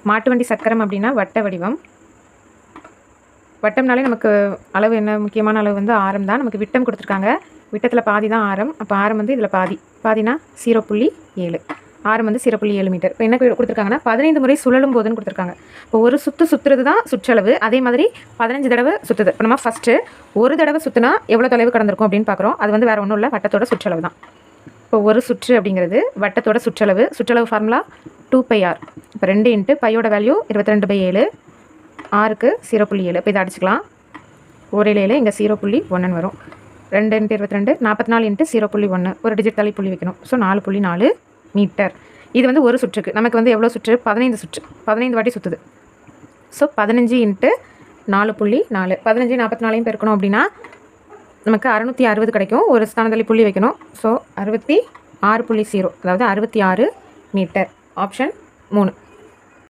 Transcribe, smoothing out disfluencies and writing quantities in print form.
மாட்டு வண்டி சக்கரம் அப்படின்னா வட்ட வடிவம். வட்டம்னாலே நமக்கு அளவு என்ன, முக்கியமான அளவு வந்து ஆரம் தான். நமக்கு விட்டம் கொடுத்துருக்காங்க. விட்டத்தில் பாதி தான் ஆரம். அப்போ ஆரம் வந்து இதில் பாதினா 0.7. ஆரம் வந்து 0.7 மீட்டர். இப்போ என்ன கொடுத்துருக்காங்கன்னா 15 முறை சுழலும் போதுன்னு கொடுத்துருக்காங்க. இப்போ ஒரு சுற்றுறது தான் சுற்றளவு. அதே மாதிரி 15 தடவை சுற்றுது. இப்போ நம்ம ஃபஸ்ட்டு ஒரு தடவை சுற்றுனா எவ்வளோ தொலைவு கடந்திருக்கும் அப்படின்னு பார்க்குறோம். அது வந்து வேறு ஒன்றும் இல்லை, வட்டத்தோட சுற்றளவு தான். இப்போ ஒரு சுற்று அப்படிங்கிறது வட்டத்தோட சுற்றளவு ஃபார்முலா 2πr. இப்போ 2 இன்ட்டு பையோட வேல்யூ 22/7, ஆருக்கு 0.7. இப்போ இதை அடிச்சுக்கலாம். 1 இங்கே 0.1 வரும். 2 இன்ட்டு 22 44 இன்ட்டு 0.1, ஒரு டிஜிட் தள்ளி புள்ளி வைக்கணும். So 4.4 metre. இது வந்து ஒரு சுற்றுக்கு. நமக்கு வந்து எவ்வளோ சுற்று? 15 சுற்று, 15 வாட்டி சுற்றுது. ஸோ 15 இன்ட்டு 4.4, 15 44 பெருக்கணும் அப்படின்னா நமக்கு 660 கிடைக்கும். ஒரு ஸ்தானத்தள்ளி புள்ளி வைக்கணும். ஸோ 66.0, அதாவது 66 மீட்டர். ஆப்ஷன் 3.